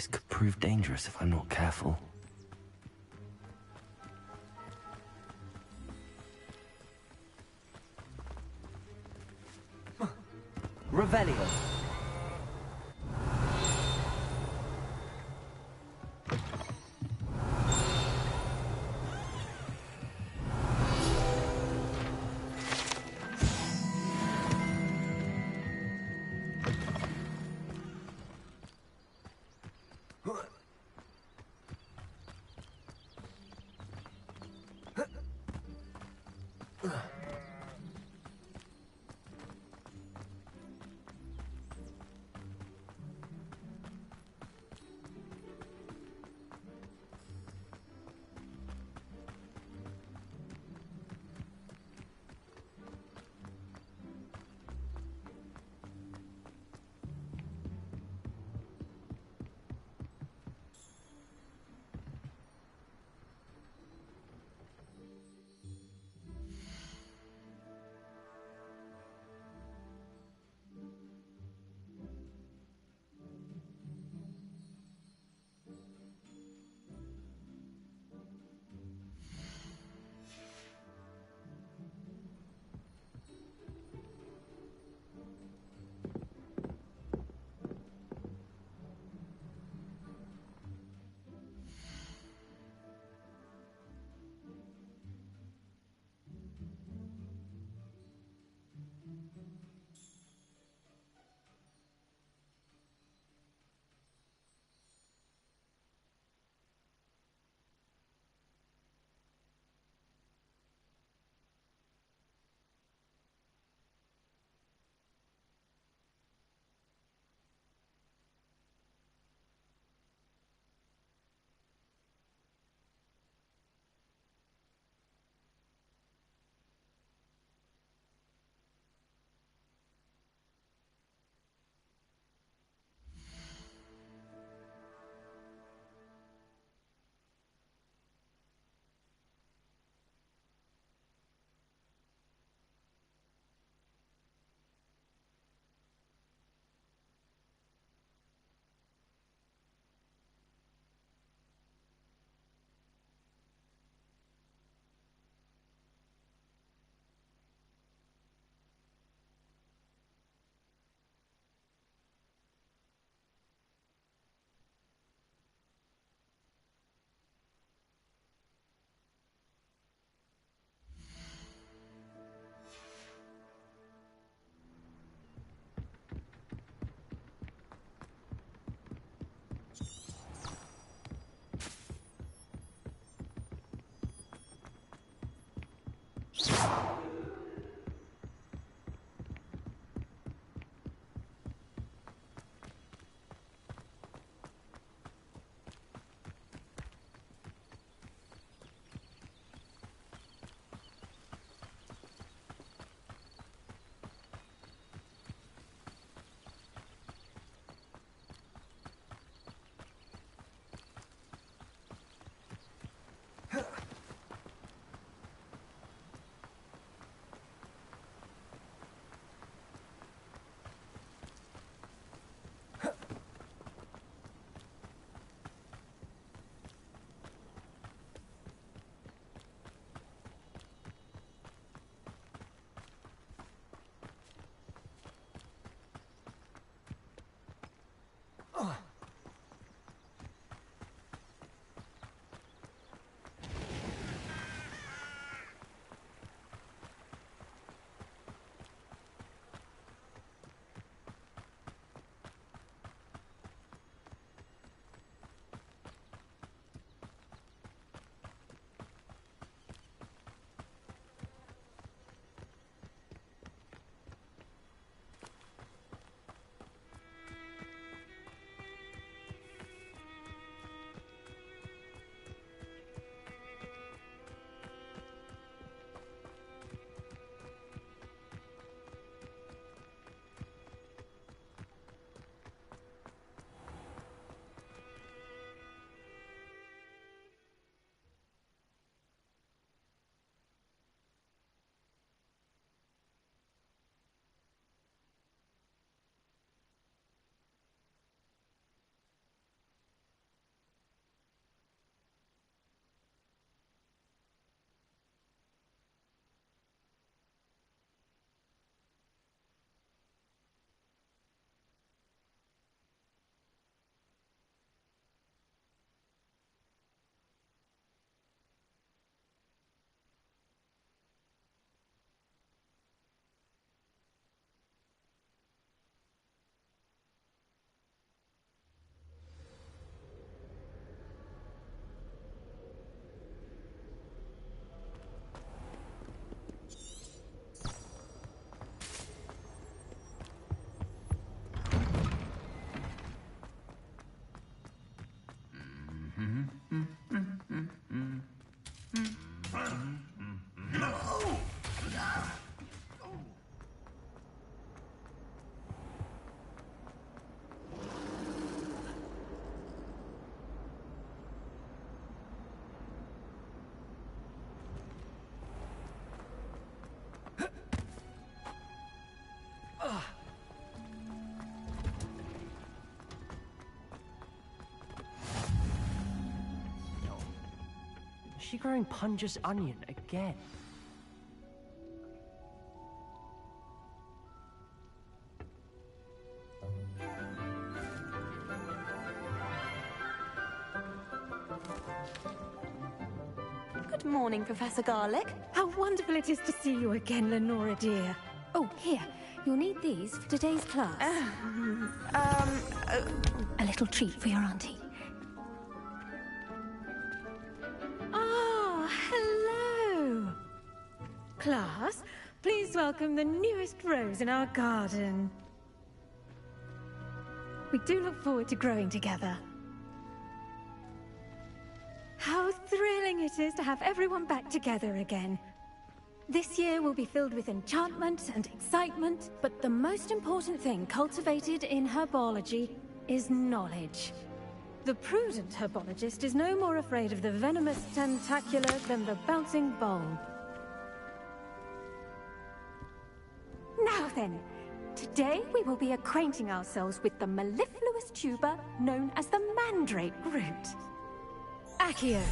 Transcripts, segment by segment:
This could prove dangerous if I'm not careful. Revelio. she growing Punja's onion again? Good morning, Professor Garlick. How wonderful it is to see you again, Lenora dear. Oh, here. You'll need these for today's class. A little treat for your auntie. Ah, hello. Class, please welcome the newest rose in our garden. We do look forward to growing together. How thrilling it is to have everyone back together again. This year will be filled with enchantment and excitement, but the most important thing cultivated in herbology is knowledge. The prudent herbologist is no more afraid of the venomous tentacular than the bouncing bowl. Now then, today we will be acquainting ourselves with the mellifluous tuber known as the mandrake root. Accio.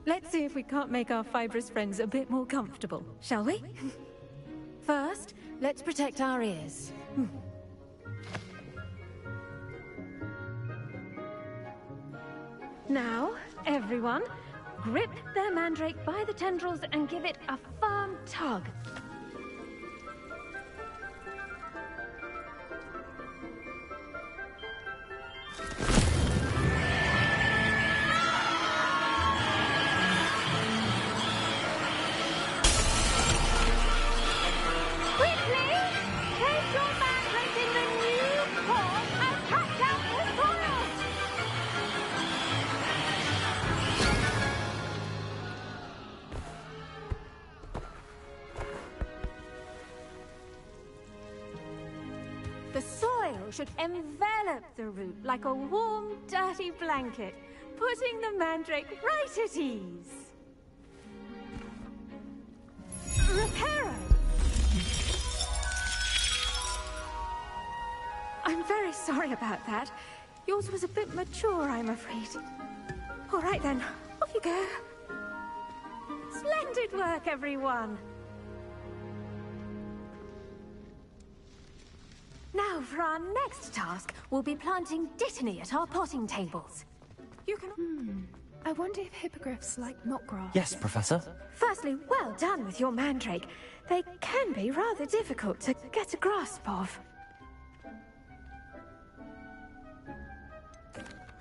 Let's see if we can't make our fibrous friends a bit more comfortable, shall we? First, let's protect our ears. Now, everyone, grip their mandrake by the tendrils and give it a firm tug. The soil should envelop the root like a warm, dirty blanket, putting the mandrake right at ease. Reparo! I'm very sorry about that. Yours was a bit mature, I'm afraid. All right then, off you go. Splendid work, everyone! Now, for our next task, we'll be planting dittany at our potting tables. You can... I wonder if hippogriffs like knotgrass. Yes, Professor. Firstly, well done with your mandrake. They can be rather difficult to get a grasp of.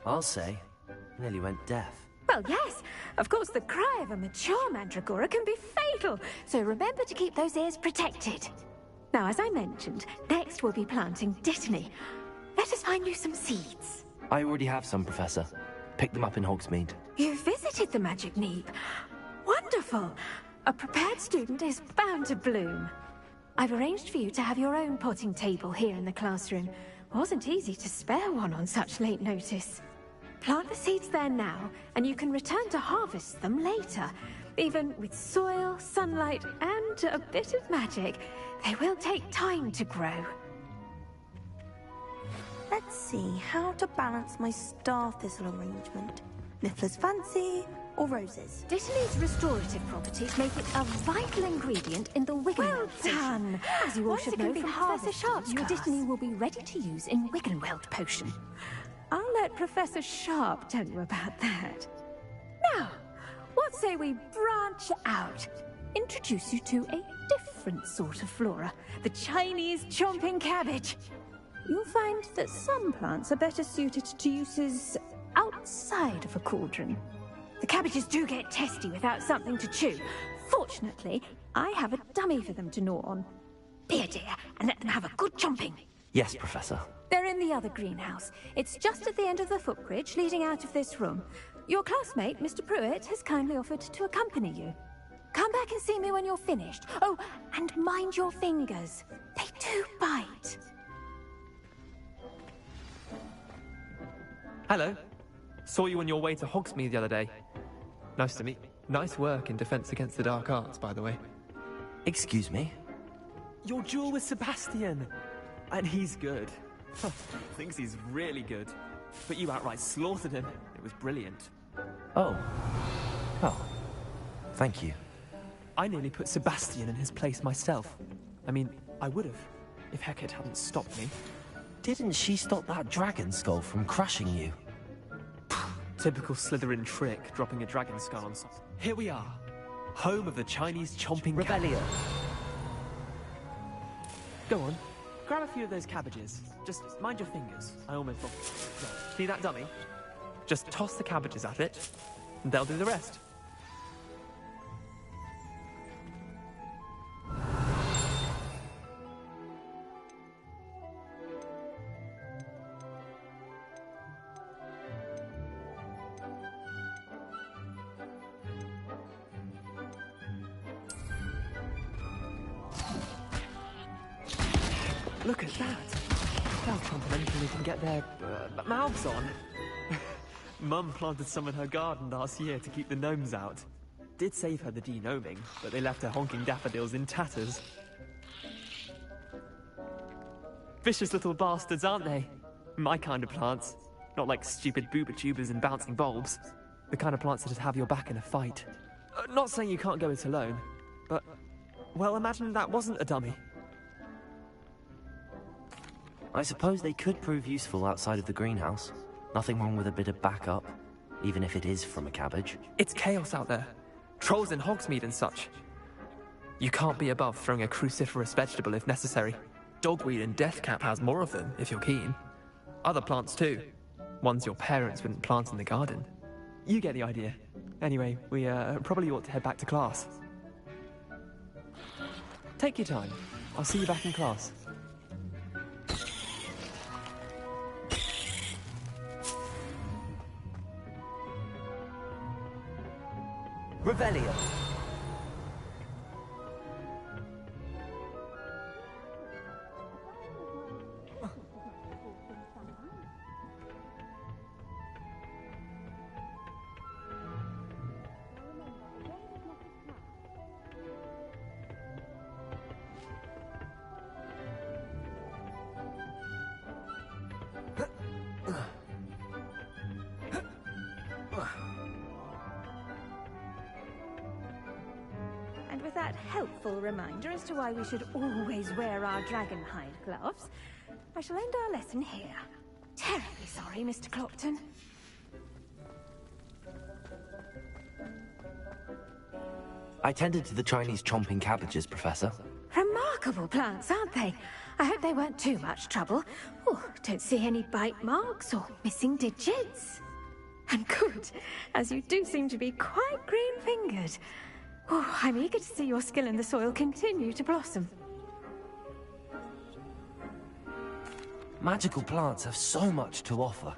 I'll say. Nearly went deaf. Well, yes. Of course, the cry of a mature mandragora can be fatal, so remember to keep those ears protected. Now, as I mentioned, next we'll be planting dittany. Let us find you some seeds. I already have some, Professor. Picked them up in Hogsmeade. You visited the Magic Neep. Wonderful. A prepared student is bound to bloom. I've arranged for you to have your own potting table here in the classroom. Wasn't easy to spare one on such late notice. Plant the seeds there now, and you can return to harvest them later. Even with soil, sunlight, and a bit of magic, they will take time to grow. Let's see how to balance my star thistle arrangement. Niffler's fancy or roses? Dittany's restorative properties make it a vital ingredient in the Wiggenweld Well potion. done! As you all Once should it can know be from harvested, Professor Sharp's your class. Dittany will be ready to use in Wiggenweld potion. I'll let Professor Sharp tell you about that. Now, what say we branch out? Introduce you to a different sort of flora, the Chinese chomping cabbage. You'll find that some plants are better suited to uses outside of a cauldron. The cabbages do get testy without something to chew. Fortunately, I have a dummy for them to gnaw on. Be a dear and let them have a good chomping. Yes, Professor. They're in the other greenhouse. It's just at the end of the footbridge leading out of this room. Your classmate, Mr. Pruitt, has kindly offered to accompany you. Come back and see me when you're finished. Oh, and mind your fingers. They do bite. Hello. Saw you on your way to Hogsmeade the other day. Nice to meet you. Nice work in Defense Against the Dark Arts, by the way. Excuse me? Your duel with Sebastian. And he's good. Thinks he's really good. But you outright slaughtered him. It was brilliant. Oh. Oh. Thank you. I nearly put Sebastian in his place myself. I mean, I would have, if Hecate hadn't stopped me. Didn't she stop that dragon skull from crushing you? Typical Slytherin trick, dropping a dragon skull on something. Here we are, home of the Chinese chomping Rebellion. Go on, grab a few of those cabbages. Just mind your fingers. I almost lost. See that dummy? Just toss the cabbages at it, and they'll do the rest. Look at that! How complimentary they can get their mouths on. Mum planted some in her garden last year to keep the gnomes out. Did save her the de-gnoming, but they left her honking daffodils in tatters. Vicious little bastards, aren't they? My kind of plants. Not like stupid booba tubers and bouncing bulbs. The kind of plants that'd have your back in a fight. Not saying you can't go it alone, but... well, imagine that wasn't a dummy. I suppose they could prove useful outside of the greenhouse. Nothing wrong with a bit of backup, even if it is from a cabbage. It's chaos out there. Trolls in Hogsmeade and such. You can't be above throwing a cruciferous vegetable if necessary. Dogweed and deathcap has more of them, if you're keen. Other plants too. Ones your parents wouldn't plant in the garden. You get the idea. Anyway, we probably ought to head back to class. Take your time. I'll see you back in class. Rebellion. And with that helpful reminder as to why we should always wear our dragonhide gloves, I shall end our lesson here. Terribly sorry, Mr. Clopton. I tended to the Chinese chomping cabbages, Professor. Remarkable plants, aren't they? I hope they weren't too much trouble. Oh, don't see any bite marks or missing digits. And good, as you do seem to be quite green-fingered. Oh, I'm eager to see your skill in the soil continue to blossom. Magical plants have so much to offer.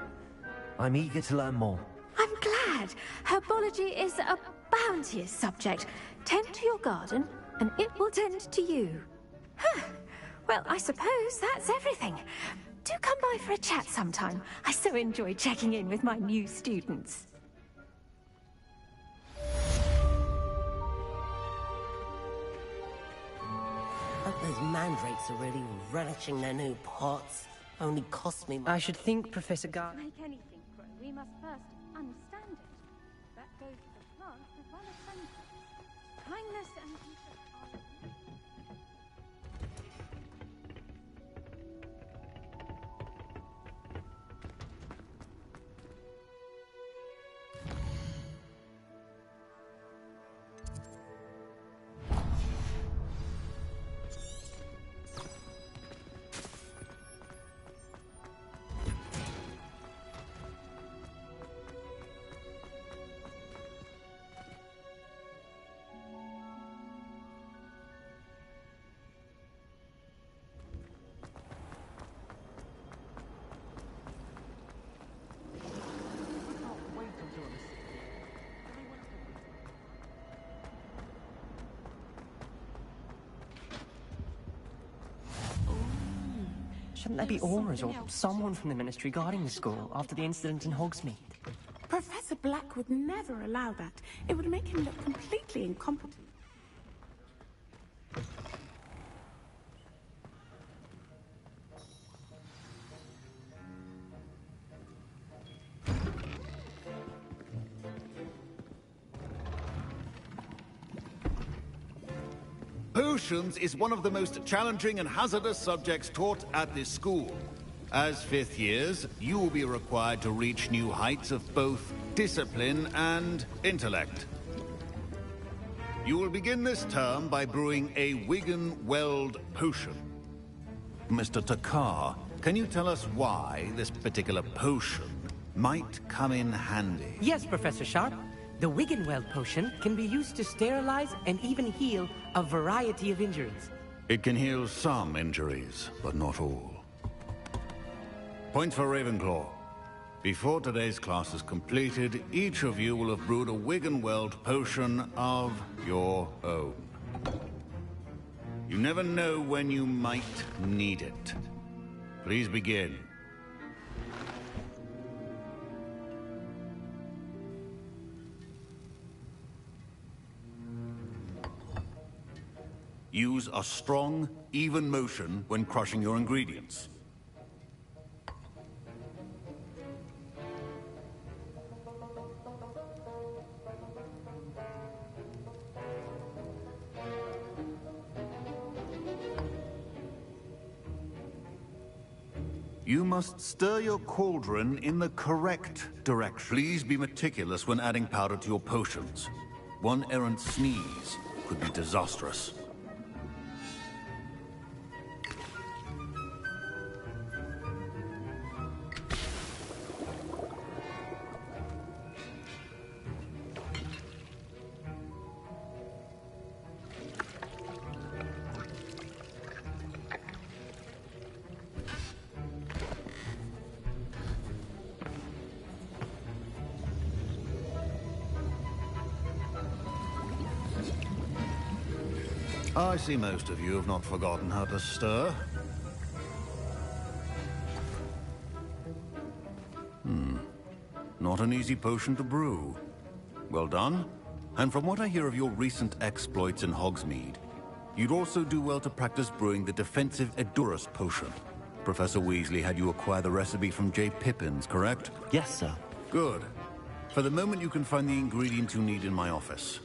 I'm eager to learn more. I'm glad. Herbology is a bounteous subject. Tend to your garden, and it will tend to you. Huh. Well, I suppose that's everything. Do come by for a chat sometime. I so enjoy checking in with my new students. Hope those mandrakes are really relishing their new pots. Only cost me... I should think, Professor Gar... To make anything grow, we must first understand it. That goes for the plants as well as science. Kindness and research are... Shouldn't there be aurors or someone from the Ministry guarding the school after the incident in Hogsmeade? Professor Black would never allow that. It would make him look completely incompetent. Potions is one of the most challenging and hazardous subjects taught at this school. As fifth years, you will be required to reach new heights of both discipline and intellect. You will begin this term by brewing a Wiggenweld potion. Mr. Takar, can you tell us why this particular potion might come in handy? Yes, Professor Sharp. The Wiggenweld potion can be used to sterilize and even heal a variety of injuries. It can heal some injuries, but not all. Point for Ravenclaw. Before today's class is completed, each of you will have brewed a Wiggenweld potion of your own. You never know when you might need it. Please begin. Use a strong, even motion when crushing your ingredients. You must stir your cauldron in the correct direction. Please be meticulous when adding powder to your potions. One errant sneeze could be disastrous. I see most of you have not forgotten how to stir. Not an easy potion to brew. Well done. And from what I hear of your recent exploits in Hogsmeade, you'd also do well to practice brewing the defensive Edurus potion. Professor Weasley had you acquire the recipe from J. Pippins, correct? Yes, sir. Good. For the moment, you can find the ingredients you need in my office.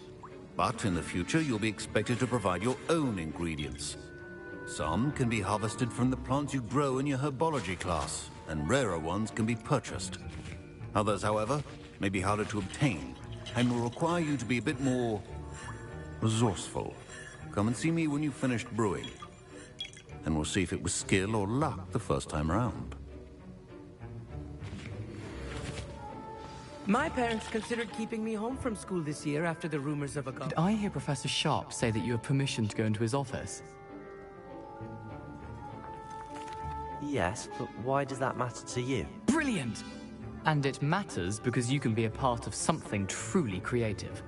But in the future, you'll be expected to provide your own ingredients. Some can be harvested from the plants you grow in your herbology class, and rarer ones can be purchased. Others, however, may be harder to obtain, and will require you to be a bit more resourceful. Come and see me when you've finished brewing, and we'll see if it was skill or luck the first time around. My parents considered keeping me home from school this year after the rumors of a Did I hear Professor Sharp say that you have permission to go into his office? Yes, but why does that matter to you? Brilliant! And it matters because you can be a part of something truly creative.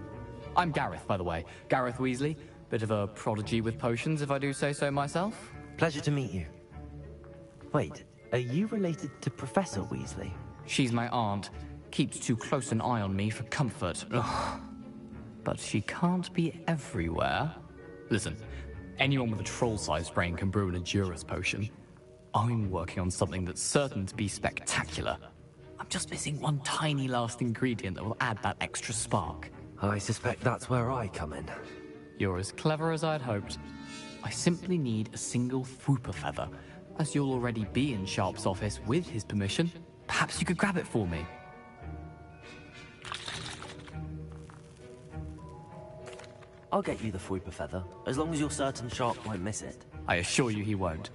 I'm Gareth, by the way. Gareth Weasley. Bit of a prodigy with potions, if I do say so myself. Pleasure to meet you. Wait, are you related to Professor Weasley? She's my aunt. Keeps too close an eye on me for comfort. Ugh. But she can't be everywhere. Listen, anyone with a troll-sized brain can brew an Edurus potion. I'm working on something that's certain to be spectacular. I'm just missing one tiny last ingredient that will add that extra spark. I suspect that's where I come in. You're as clever as I'd hoped. I simply need a single Fwooper feather. As you'll already be in Sharp's office with his permission, perhaps you could grab it for me. I'll get you the Fwooper feather, as long as you're certain Sharp won't miss it. I assure you he won't.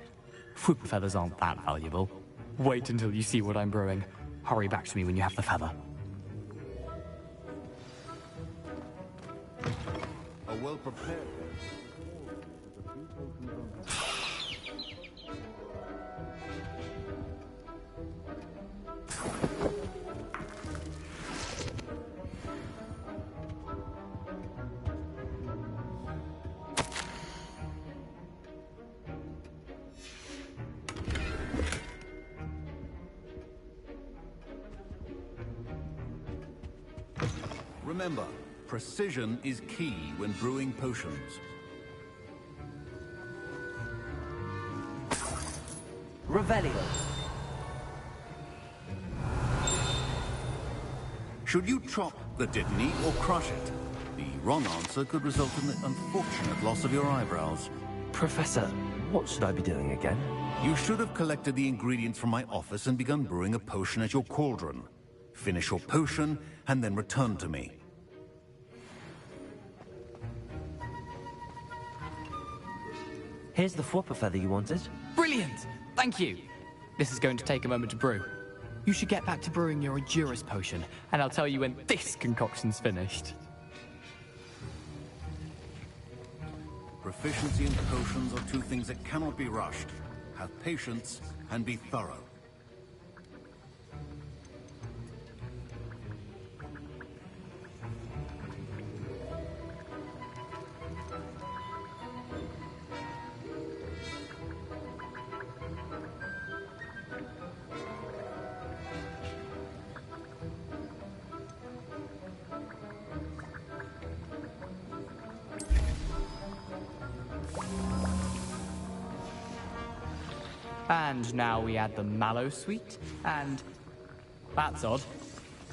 Fwooper feathers aren't that valuable. Wait until you see what I'm brewing. Hurry back to me when you have the feather. A well-prepared... Remember, precision is key when brewing potions. Revelio. Should you chop the Dittany or crush it? The wrong answer could result in the unfortunate loss of your eyebrows. Professor, what should I be doing again? You should have collected the ingredients from my office and begun brewing a potion at your cauldron. Finish your potion, and then return to me. Here's the Fwopper feather you wanted. Brilliant! Thank you! This is going to take a moment to brew. You should get back to brewing your Edurus potion, and I'll tell you when this concoction's finished. Proficiency and potions are two things that cannot be rushed. Have patience and be thorough. And now we add the mallow sweet, and... That's odd.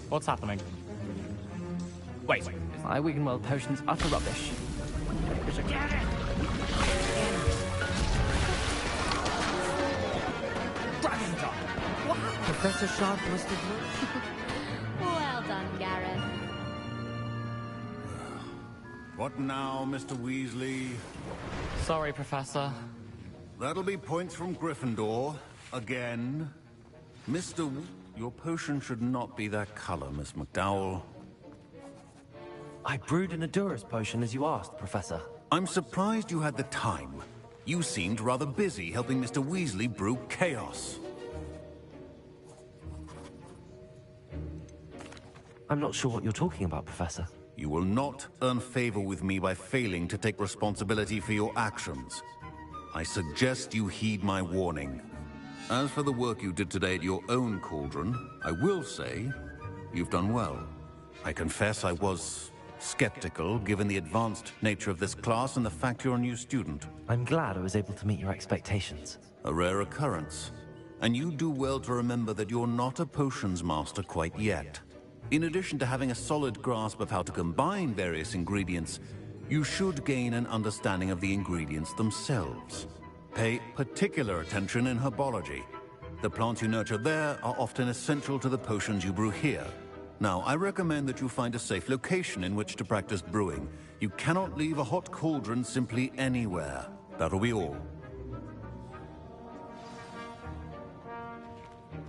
What's happening? Wait. My Wiggenweld potion's utter rubbish. Professor Sharp must have looked. Well done, Gareth. What now, Mr. Weasley? Sorry, Professor. That'll be points from Gryffindor. Again. Your potion should not be that color, Miss McDowell. I brewed an Edurus potion as you asked, Professor. I'm surprised you had the time. You seemed rather busy helping Mr. Weasley brew chaos. I'm not sure what you're talking about, Professor. You will not earn favor with me by failing to take responsibility for your actions. I suggest you heed my warning. As for the work you did today at your own cauldron, I will say you've done well. I confess I was skeptical, given the advanced nature of this class and the fact you're a new student. I'm glad I was able to meet your expectations. A rare occurrence. And you do well to remember that you're not a potions master quite yet. In addition to having a solid grasp of how to combine various ingredients, you should gain an understanding of the ingredients themselves. Pay particular attention in herbology. The plants you nurture there are often essential to the potions you brew here. Now, I recommend that you find a safe location in which to practice brewing. You cannot leave a hot cauldron simply anywhere. That'll be all.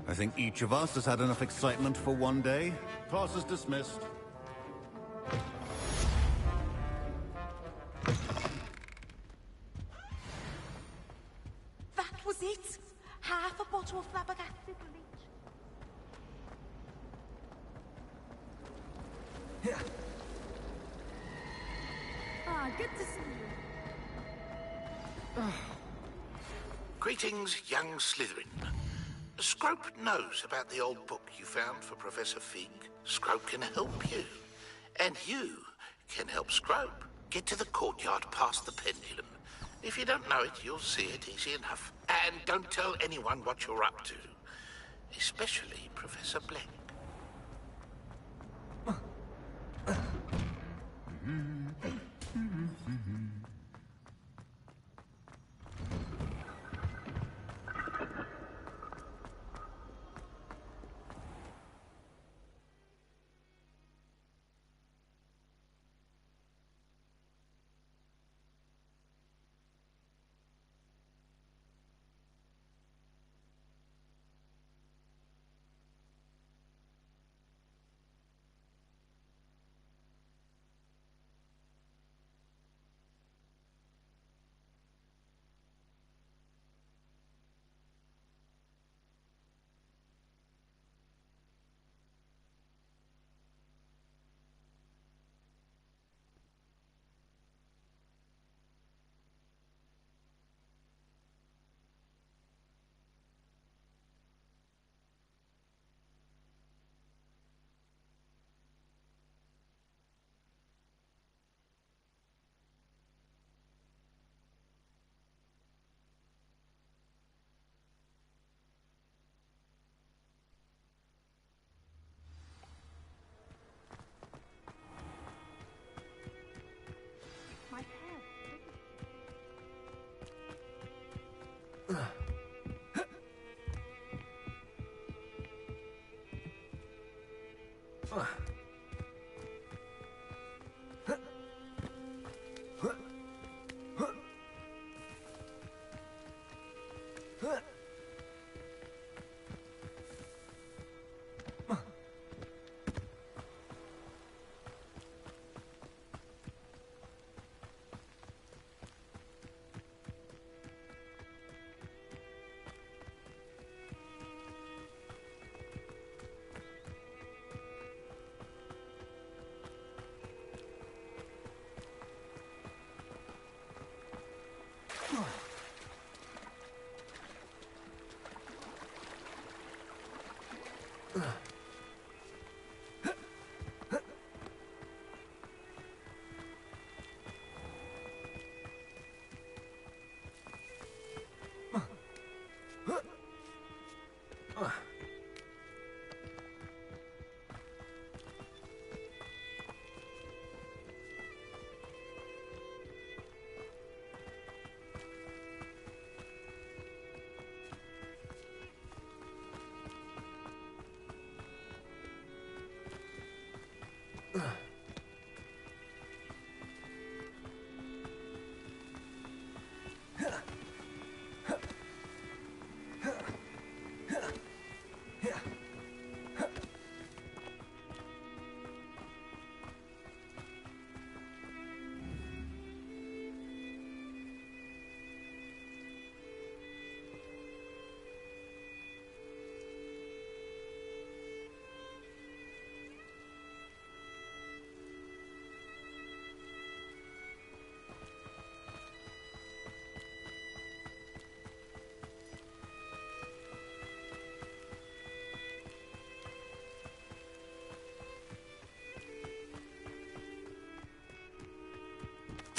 I think each of us has had enough excitement for one day. Class is dismissed. That was it. Half a bottle of flabbergasted leech. Ah, good to see you. Greetings, young Slytherin. Scrope knows about the old book you found for Professor Fig. Scrope can help you. And you can help Scrope. Get to the courtyard past the pendulum. If you don't know it, you'll see it easy enough. And don't tell anyone what you're up to. Especially Professor Black.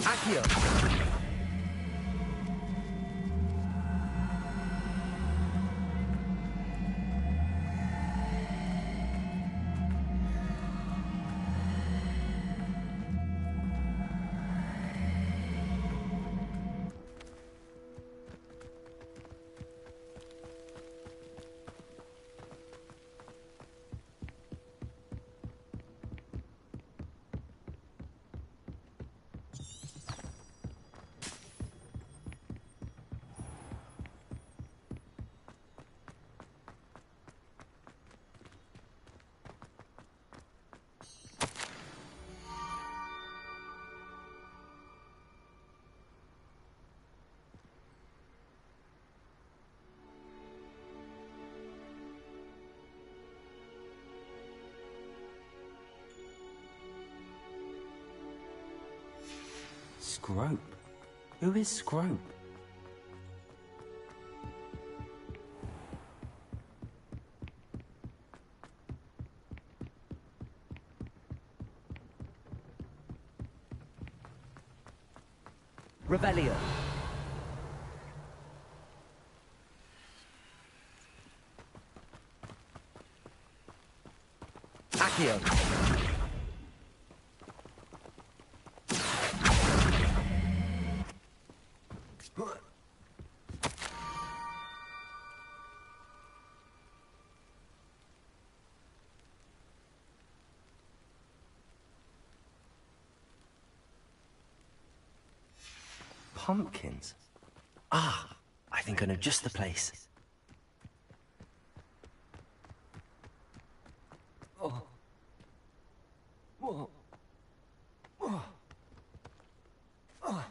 Accio! Scrope? Who is Scrope? Revelio. Accio. Pumpkins? Ah, I think I know just the place. Oh. Whoa. Oh. Oh.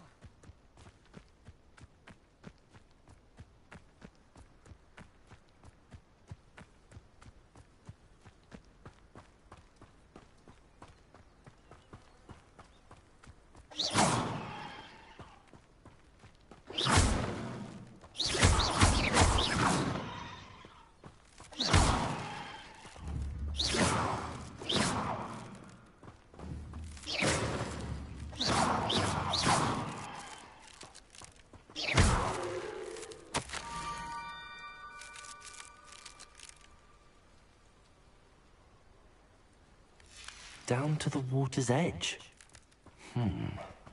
Down to the water's edge.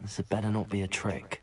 This had better not be a trick.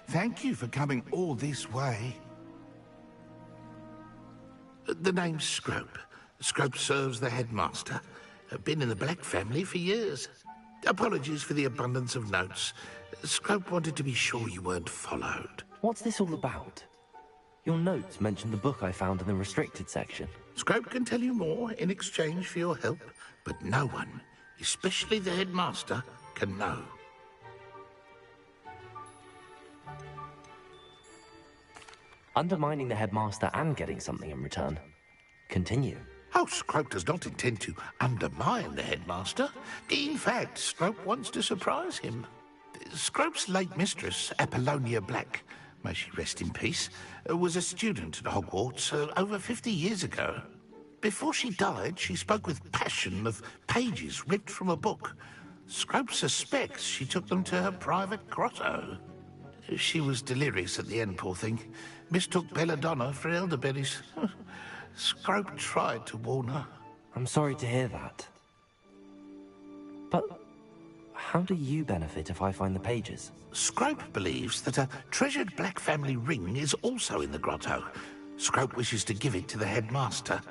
Thank you for coming all this way. The name's Scrope. Scrope serves the headmaster. Been in the Black family for years. Apologies for the abundance of notes. Scrope wanted to be sure you weren't followed. What's this all about? Your notes mentioned the book I found in the restricted section. Scrope can tell you more in exchange for your help, but no one, especially the headmaster, can know. Undermining the headmaster and getting something in return. Continue. Oh, Scrope does not intend to undermine the headmaster. In fact, Scrope wants to surprise him. Scrope's late mistress, Apollonia Black, may she rest in peace, was a student at Hogwarts over 50 years ago. Before she died, she spoke with passion of pages ripped from a book. Scrope suspects she took them to her private grotto. She was delirious at the end, poor thing. Mistook belladonna for elderberries. Scrope tried to warn her. I'm sorry to hear that. But how do you benefit if I find the pages? Scrope believes that a treasured Black family ring is also in the grotto. Scrope wishes to give it to the headmaster.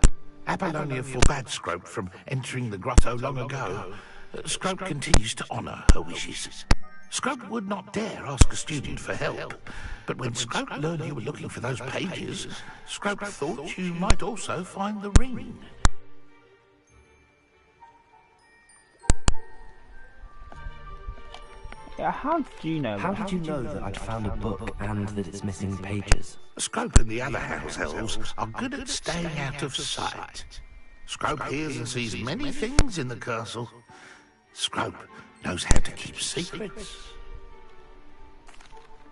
Apollonia forbade Scrope from entering the grotto long ago. Scrope continues to honour her wishes. Scrope would not dare ask a student for help, but when Scrope learned you were looking for those pages, Scrope thought you might also find the ring. Yeah, how did you know? How did you know that I'd found a book and that it's missing pages? Scrope and the other house elves are good at staying out of sight. Scrope hears and sees many things in the castle. Scrope knows how to keep secrets.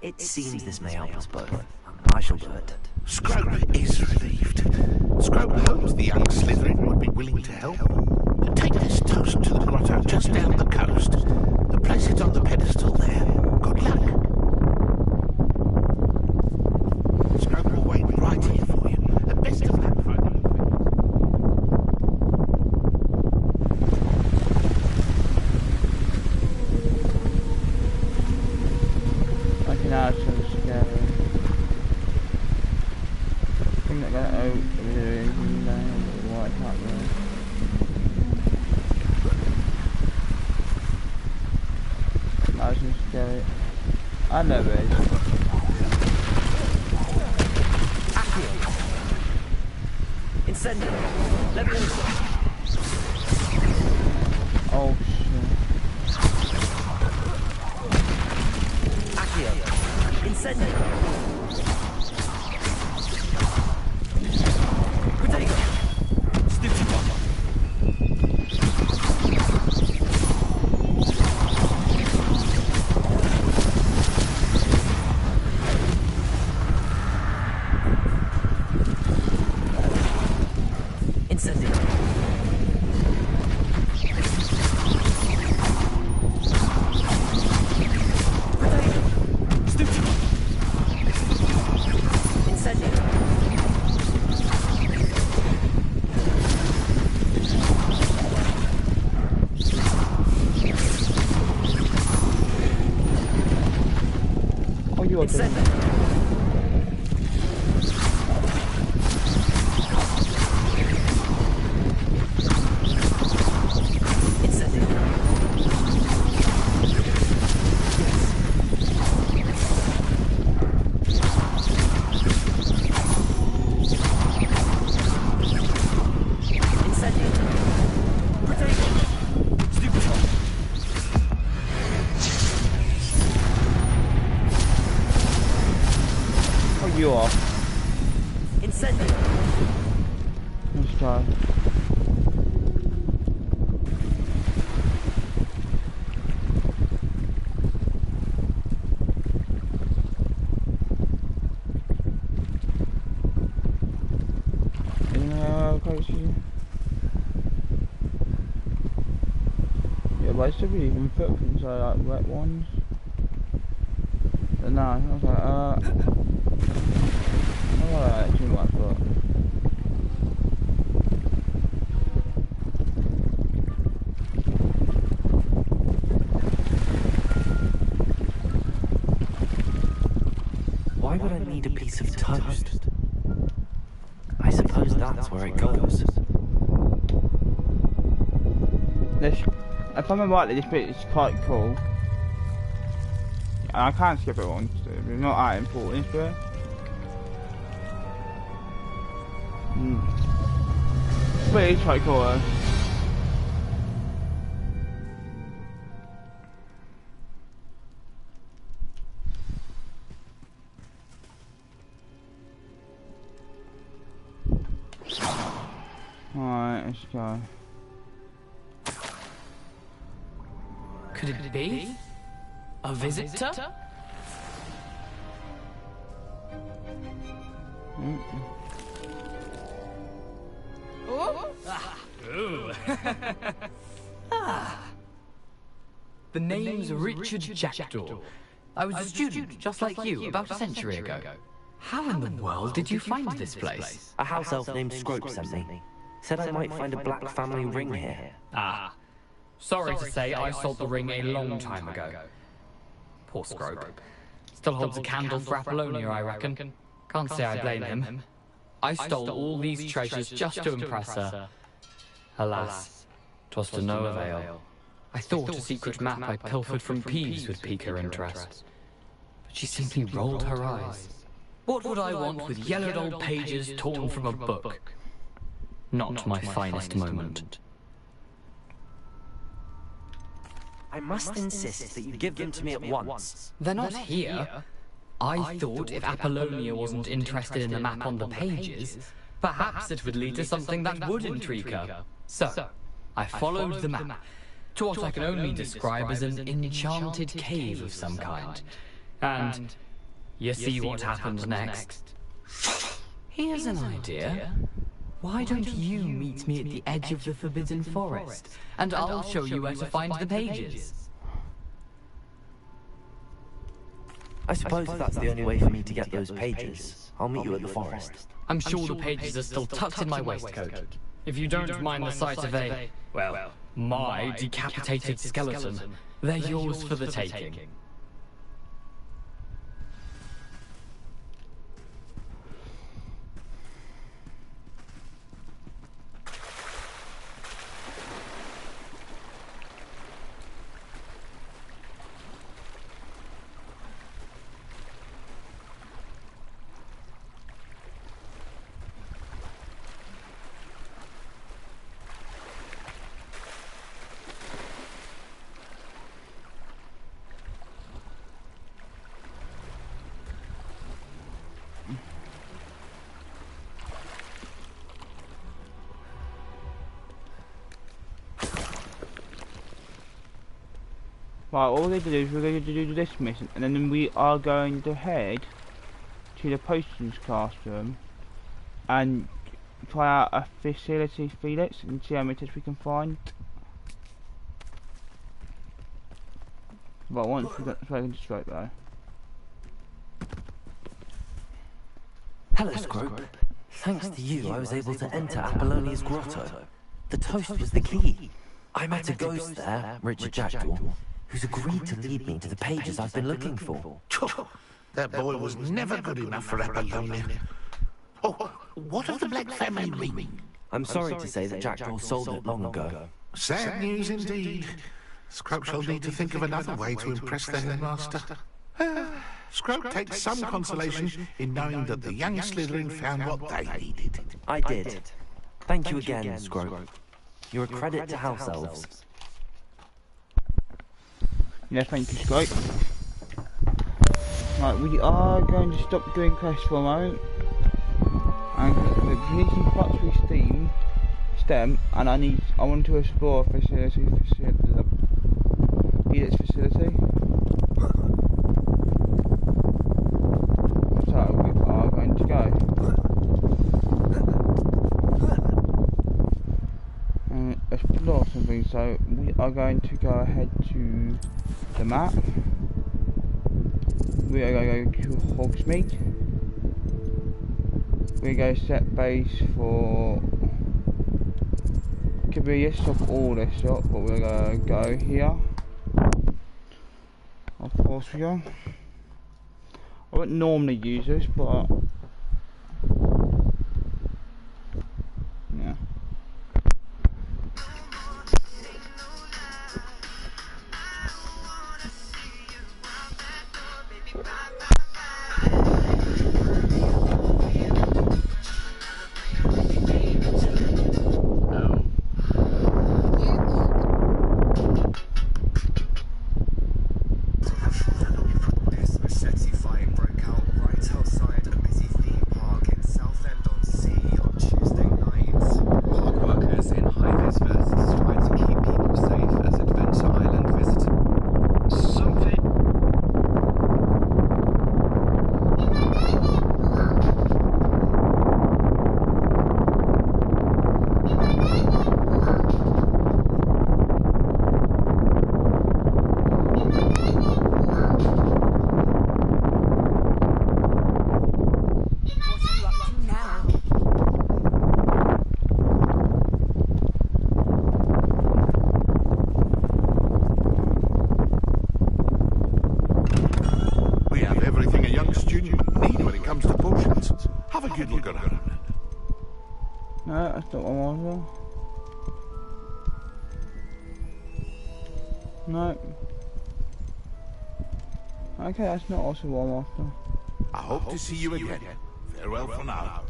It seems this may help us both. I shall do it. Scrope is relieved. Scrope hopes the young Slytherin would be willing to help. Take this toast to the grotto just down the coast. Place it on the pedestal there. Good luck. Scrope will wait right here for you. The best of luck, finding it. I can actually scare her. I think they're gonna open why I can't really. I was just scary. I know it is. Incendio. Level. Oh shit. Accio. Incendio. Protego. Stupid. You off. Incendio. Let's try. Yeah, but I still really even footprints are like wet ones. But no, I was like, I don't like that too much, but need a piece of toast. I suppose that's where it goes. If I remember rightly, this bit is quite cool. And I can't skip it on, it's not that important, but... But it is quite cool though. Alright, let's go. Could it be? A visitor? Ooh. The name's Richard Jackdaw. I was a student, just like you, about a century ago. How in the world did you find this place? A house elf named Scrope sent me. Said I might find a black family ring here. Ah. Sorry to say, I sold the ring a long time ago. Poor Scrope. Still holds a candle for Apollonia, I reckon. Can't say I blame him. I stole all these treasures just to impress her. Alas, 'twas to no avail. I thought a secret map I pilfered from Peeves would pique her interest. But she simply rolled her eyes. What would I want with yellowed old pages torn from a book? Not my finest moment. I must insist that you give them to me at once. They're not here. I thought if Apollonia wasn't interested in the map on the pages, perhaps it would lead to something that would intrigue her. So, I followed the map to what I can only describe as an enchanted cave of some kind. And you see what happened next. Here's an idea. Why don't you meet me at the edge of the Forbidden Forest, and I'll show you where to find the pages. I suppose if that's the only way for me to get those pages, I'll meet you at the forest. I'm sure the pages are still tucked in my waistcoat. If you don't mind the sight of a, well, my decapitated skeleton, they're yours for the taking. Right, all we're going to do is we're going to do this mission, and then we are going to head to the potions classroom and try out a facility Felix and see how many tests we can find. But once we've got spoken to Scrope though. Hello, Scrope. Thanks to you, I was able to enter Apollonia's grotto. The toast was the key. I met a ghost there, Richard Jackdaw, who's agreed to lead me to the pages I've been looking for. That boy was never good enough for Apollonia. Oh, what of the Black Family ring? I'm sorry to say that Jackdaw sold it long ago. Sad news indeed. Scrope shall need to think of another way to impress the headmaster. Scrope takes some consolation in knowing that the young Slytherin found what they needed. I did. Thank you again, Scrope. You're a credit to House Elves. Yeah, thank you, Scrope. Right, we are going to stop doing quests for a moment. And we need some parts with STEM, and I want to explore a facility. Felix facility. So we are going to go. And explore something, so we are going to go ahead to the map. We are going to go to Hogsmeade. We're going to set base for... Could be a shop or this shop, but we're going to go here. Of course we are. I wouldn't normally use this, but yeah. No, that's not what I wanted. No. Okay, that's not also what I wanted. I hope to see you again. Farewell for now.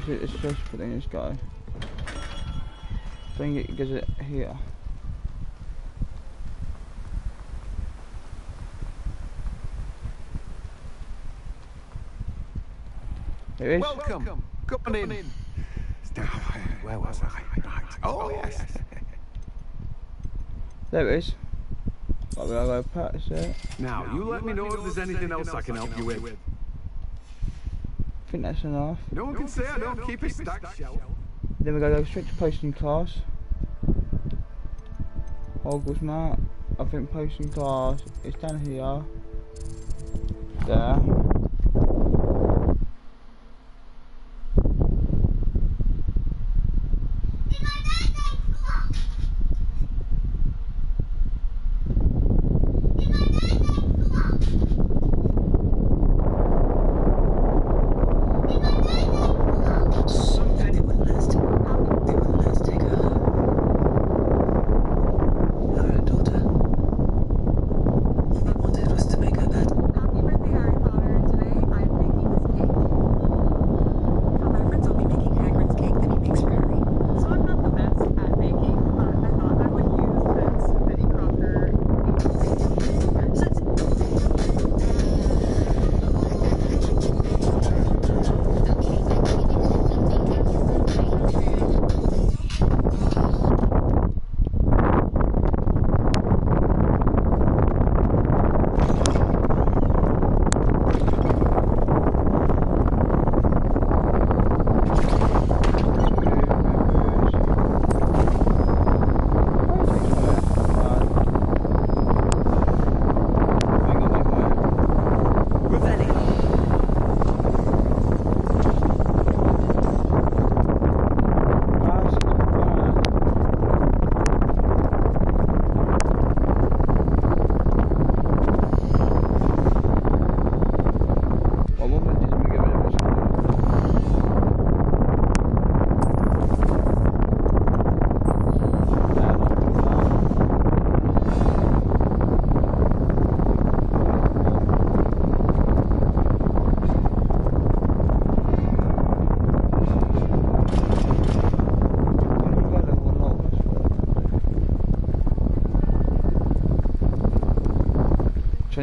It's just putting this guy. I think it gives it here. There it is. Welcome. Come on in. Where was I? Right. Oh, yes. There it is. Right, we'll go practice it. Now, you let me know if there's anything else I can help you with. I think that's enough. No one can say I don't keep a stacked shelf. Then we're going to go straight to posting class. Hogwarts map. I think posting class is down here. There.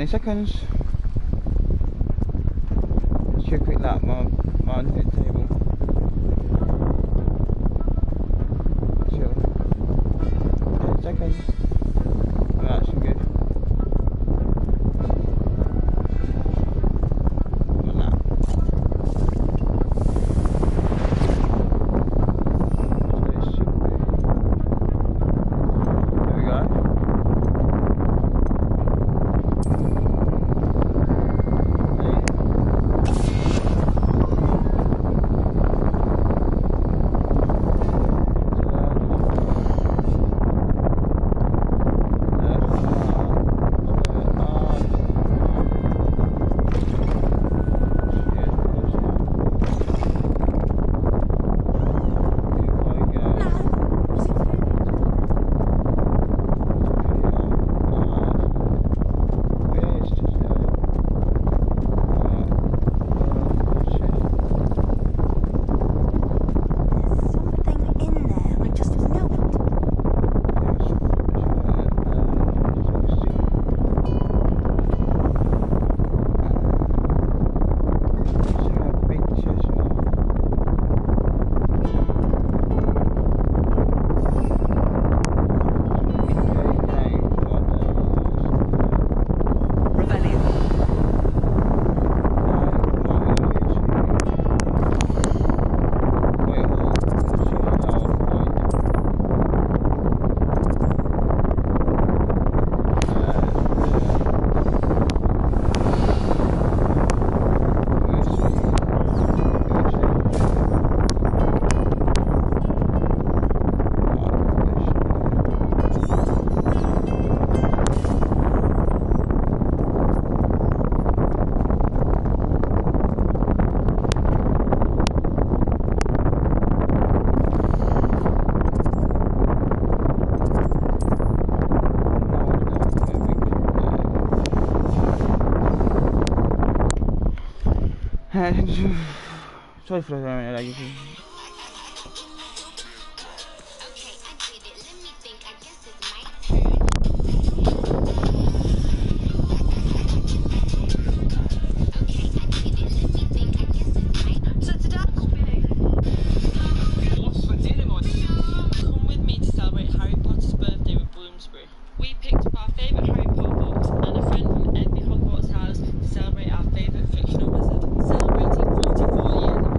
Seconds. Let's do a quick lap, my hit table. Chill. 10 seconds. Oh, that's good. One lap. There we go. Sorry for the Come with me to celebrate Harry Potter's birthday with Bloomsbury. We picked up our favourite Harry Potter books and a friend from every Hogwarts house to celebrate our favourite fictional wizard. Celebrating 44 years of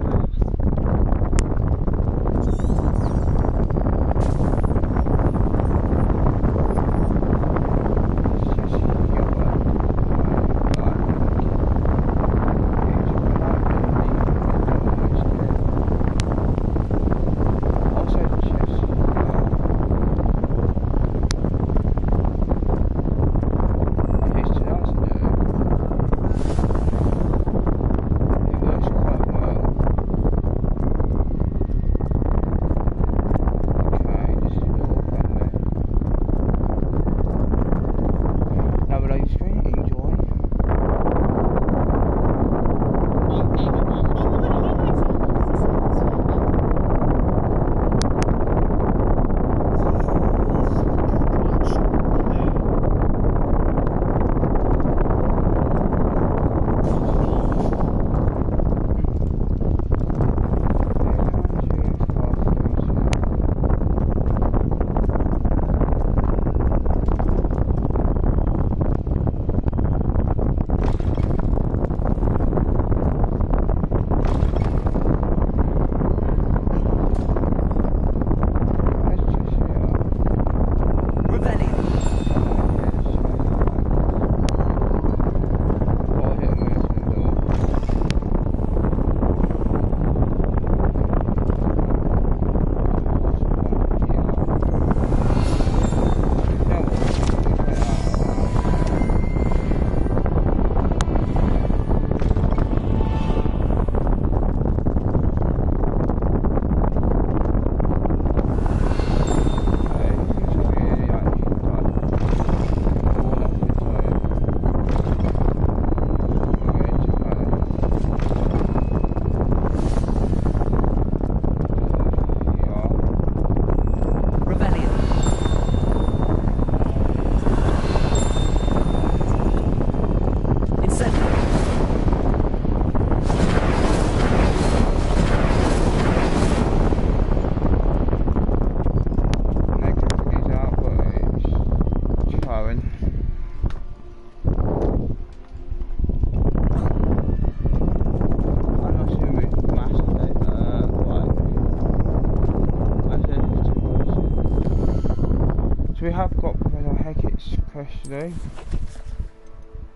we have got Professor Hackett's quest today,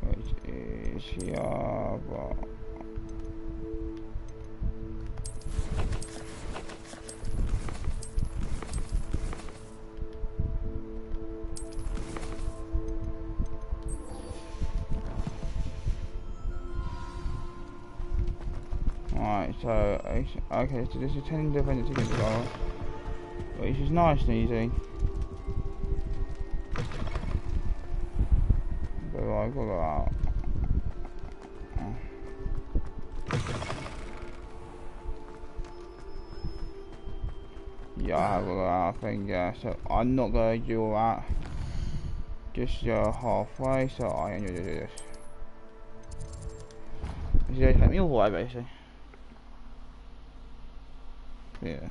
which is here, but alright, so okay, so this is 10 different tickets to go, which is nice and easy. But I got go out. Yeah, I have got go out, I think, yeah, so I'm not gonna do all that. Just halfway, so I am gonna do this. Is it take me all the way, basically? Yeah.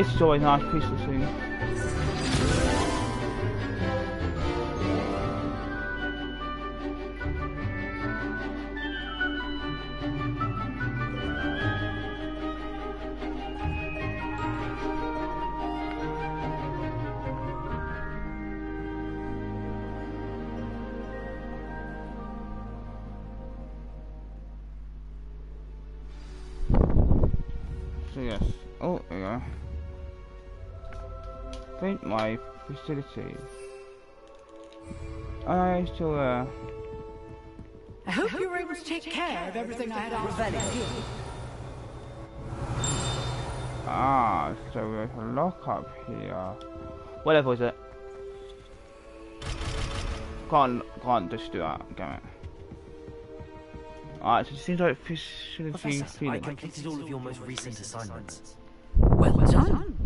this is always a nice peaceful scene. So yes, oh there you go. Paint my facilities. I'm still there. I hope you were able to take care of everything I had asked you to do. Ah, so there's a lock up here. What level is it? Can't just do that, damn it. Alright, so it seems like facility Professor, I completed all of your most recent assignments. Well done.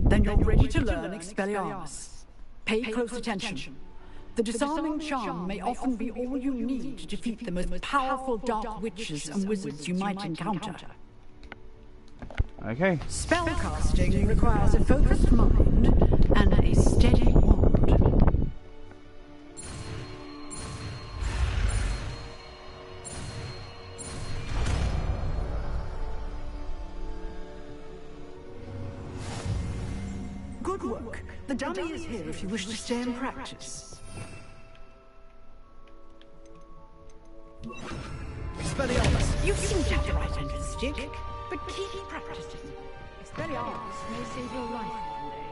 Then you're ready to learn Expelliarmus. Pay close attention. The disarming charm may often be all you need to defeat the most powerful dark witches and wizards you might encounter. Okay. Spellcasting requires a focused mind and a steady wand. Good work. The dummy is here if you wish to stay and practice. Expelliarmus! You seem to have the right end of the stick, but keep practicing. Expelliarmus may save your life one day.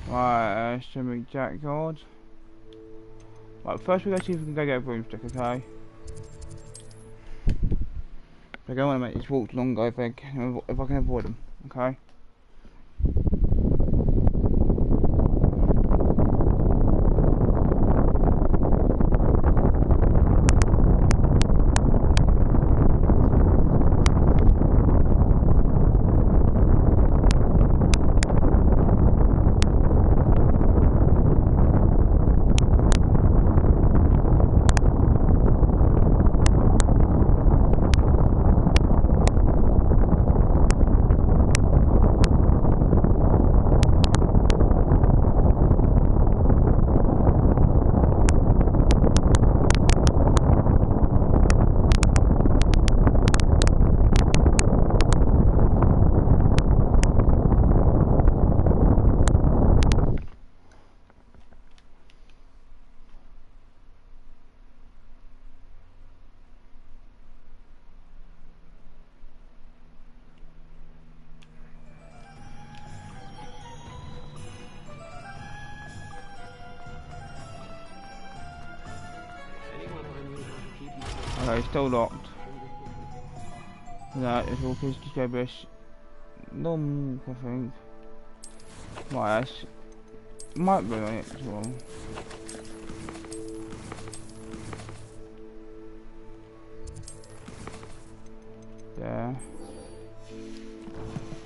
Right, Shimmering Jack Guard. Right, first we gotta see if we can go get a broomstick, okay? I don't want to make these walks longer if I can avoid them, okay? Okay, still locked. That is all piece to go best. I think. Right, that's might be on it as well. There.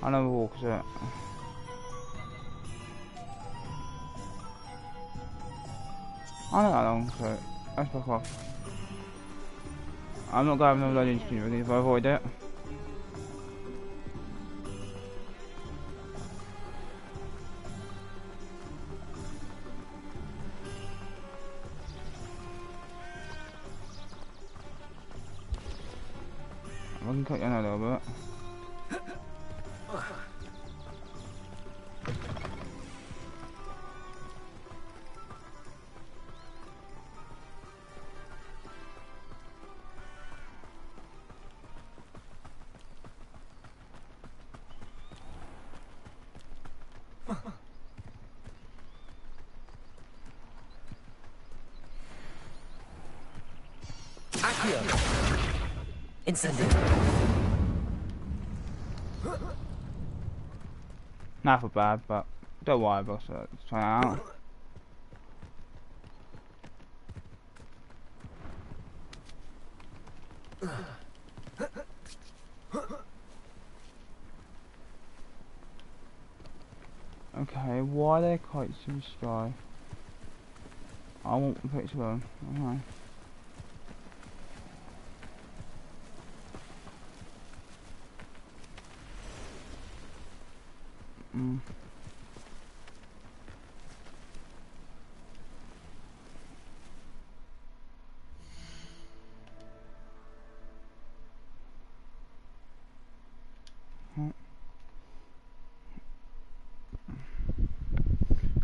Another walk is it. I know that long, so let's back off. I'm not going to have no loading screen if I avoid it. I can cut you in a little bit. Incendiary. Not for bad, but don't worry about it. Let's try it out. Okay, why are there kites in the sky? I want the picture one. Okay.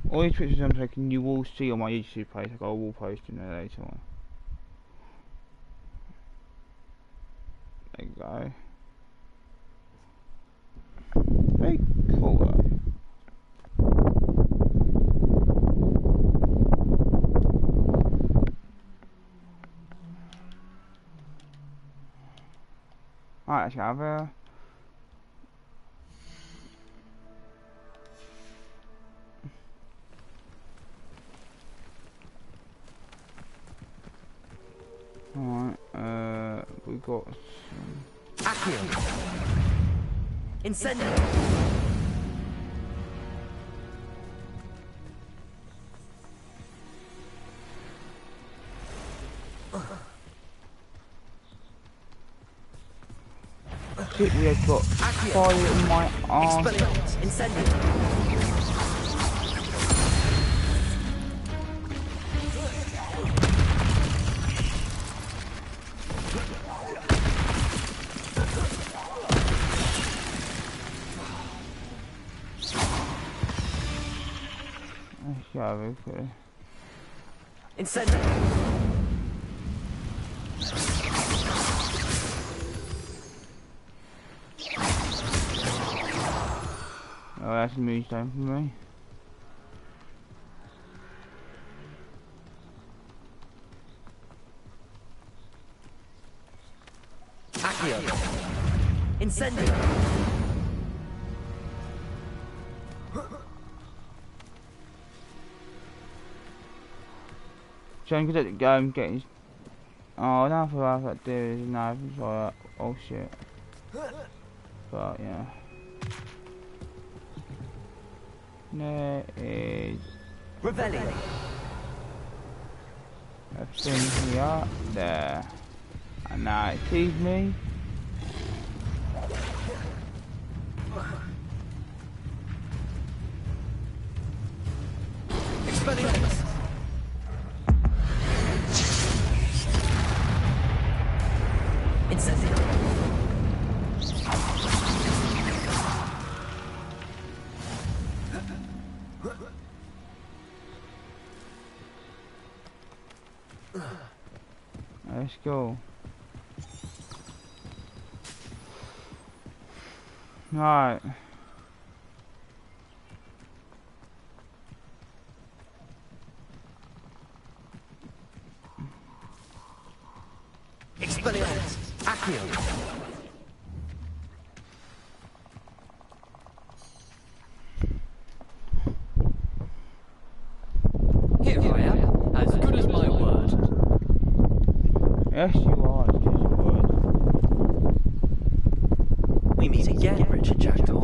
All these pictures I'm taking you will see on my YouTube page. I will post them there later on. There you go. Very cool though. Alright, actually I have a... Alright, we got some... Accio! Incendio! Shit, we have got fire in my arse. Incendio! Yeah, okay. Incendio! Oh, that's a moonstone time for me. Accio! Incendio! Trying to let it go and get his... Oh, I don't know if that there is a knife and so that. Oh shit. But yeah. There is... Revelio! A thing here, there. And now it sees me. Expelliarmus! Incendio! Let's go. Right. Expelliarmus! Accio! Here I am, as good as my word. Yes, you are, as good as your word. We meet again, Richard Jackdaw.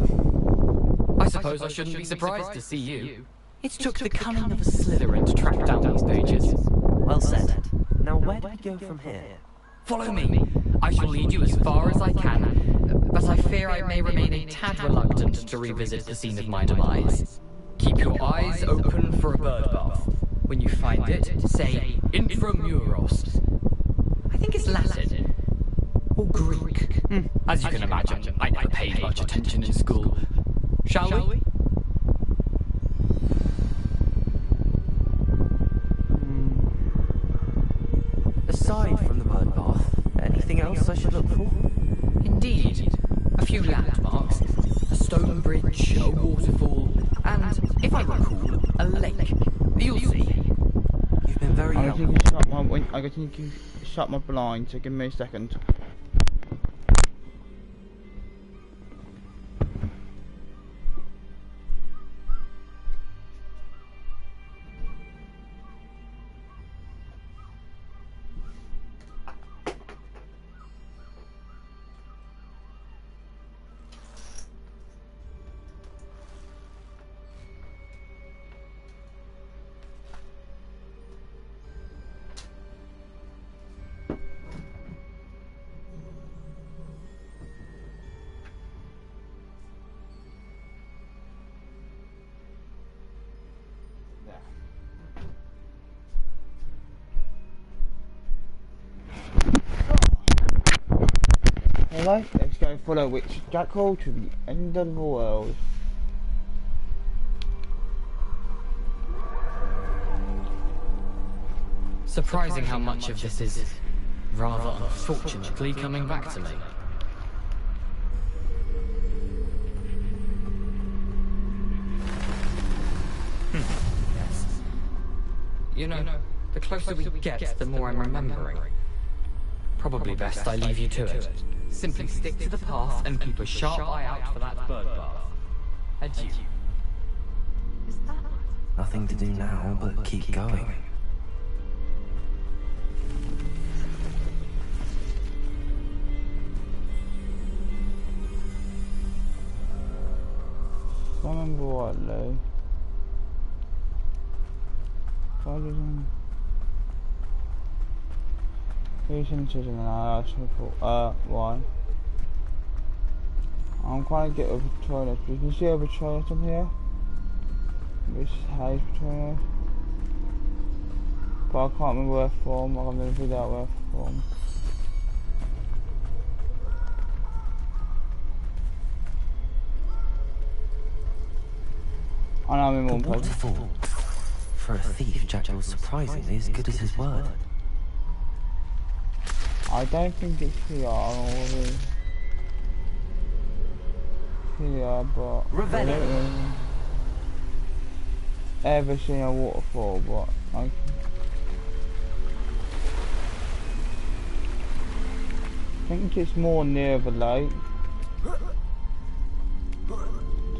I suppose I shouldn't be surprised to see you. It took the cunning of a Slytherin to track down these pages. Well said. Now where do we go from here? Follow me. I shall lead you as far as I can, but I fear I may remain a tad reluctant to revisit the scene of my demise. Keep your eyes open for a bird bath. When you find it, say intramuros. I think it's Latin. Or Greek. As you can imagine, I never paid much attention in school. Shall we? Aside from the bird bath, anything else I should look for? Indeed. A few landmarks, a stone bridge, a waterfall, and, if I recall, a lake. You'll see. You've been very helpful. I think you shut my blind, so give me a second. Alright, let's go follow Witch Jackal to the end of the world. Surprising how much of this is, rather unfortunately, coming back to me. Yes. You know, the closer we get, the more I'm remembering. Probably best I leave you to it. Simply stick to the path and keep a sharp eye out for that bird bath. Adieu. Nothing to do now but keep going. I remember what, Lou? Why? I'm trying to get over Patronus. You can see a Patronus on here. This is Hayes Patronus. But I can't remember where from. I'm going to figure out where from. I know I'm in one place. Waterfall. For a thief, Jackal was surprisingly as good as his word. I don't think it's here, but I don't ever seen a waterfall, but I think it's more near the lake.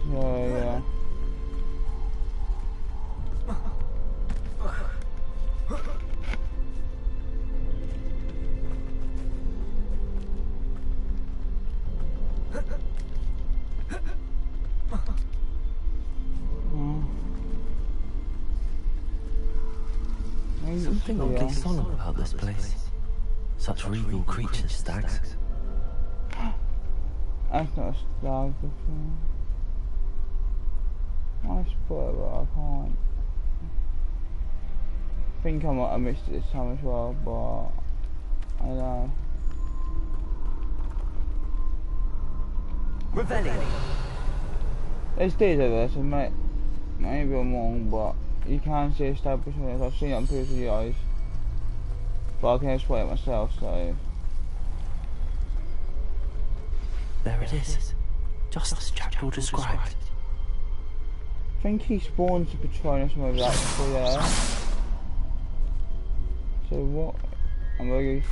So yeah. Something oddly solemn about this place. Such regal creatures, stags. That's not a stag before. I spot it, but I can't. I think I might have missed it this time as well, but I don't know. Revelio. There's days of this, and maybe I'm wrong, but you can see establishments. I've seen it on previous videos, but I can explain it myself, so. There it is, just as Jackal described. I think he spawns the Patronus maybe actually there. So what? I'm really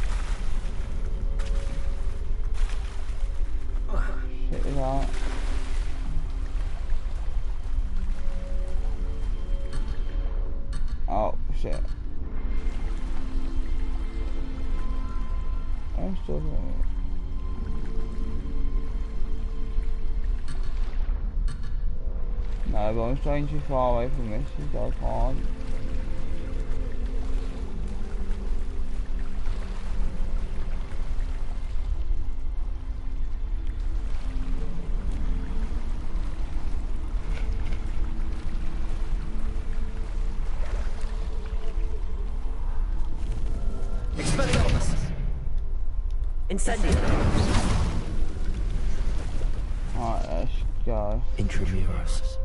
shit with that. Oh shit. I'm still doing it. No, but I'm staying too far away from this, so I can't. Incendio. Alright, let's go. Intramuros.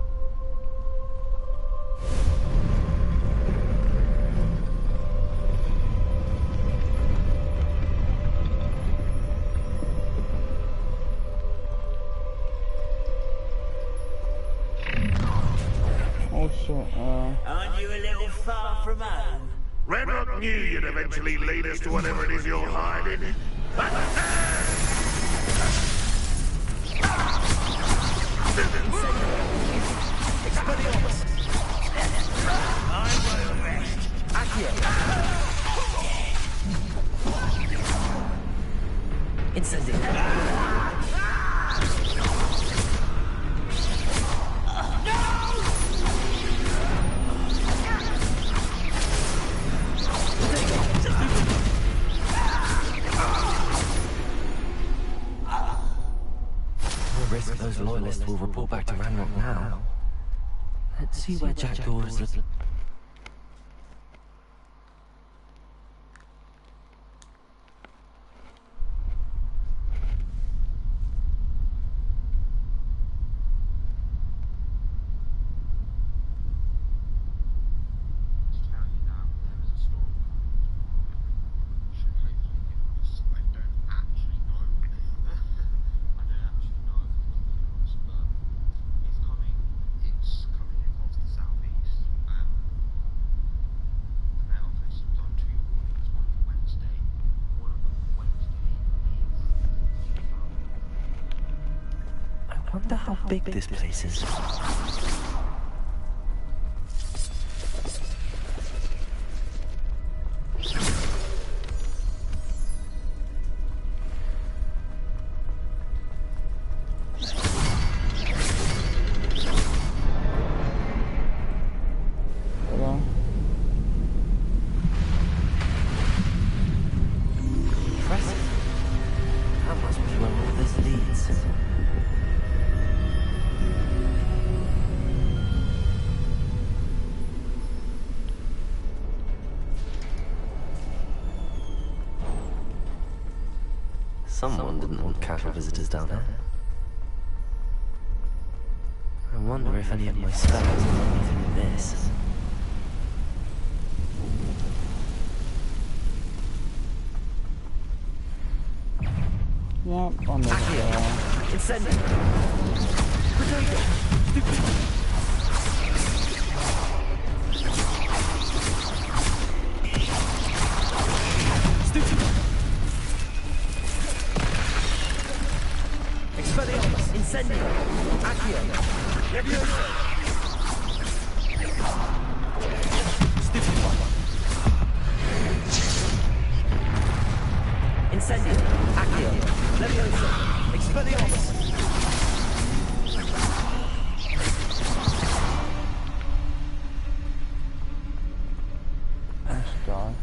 Oh shit, Aren't you a little far from home? Redrock knew you'd eventually lead us to whatever it is you're hiding. I won't rest. Incendio. Risk those loyalists will report back to Ranrock now. Let's see where Jackal is. how big this place is. Someone didn't want casual visitors down there. I wonder if any of my spells will let me through this. Yep, on this Incendio! Potato! Expelliarmus! Incendio! Accio! Leviosa! Stupid one! Incendio! Accio! Leviosa! Expelliarmus! Let's go.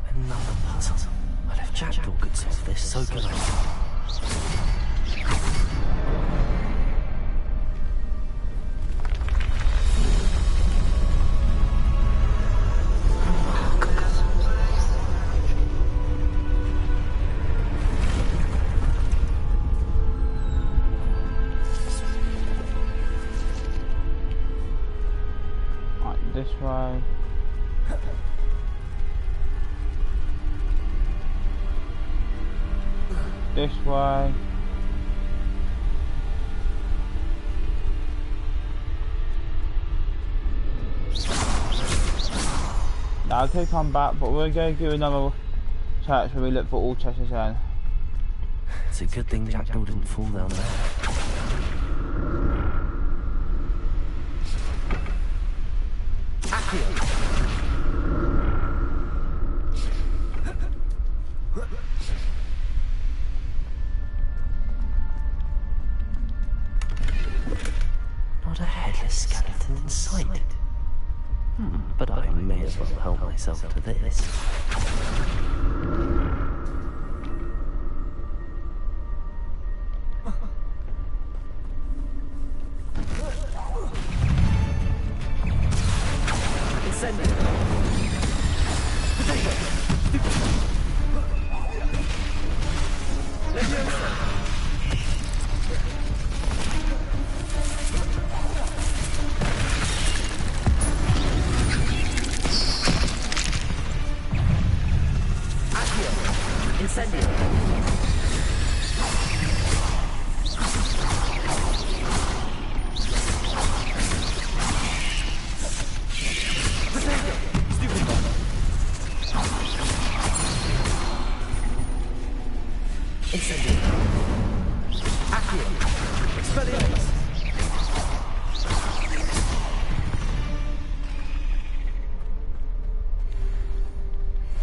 Another puzzle. Well, if Jackdaw could solve this, so can I. This way. This way. Now I could come back, but we're going to do another search where we look for all chests again. It's a good thing Jackdaw didn't fall down there. Not a headless skeleton in sight. But I may as well help myself to this.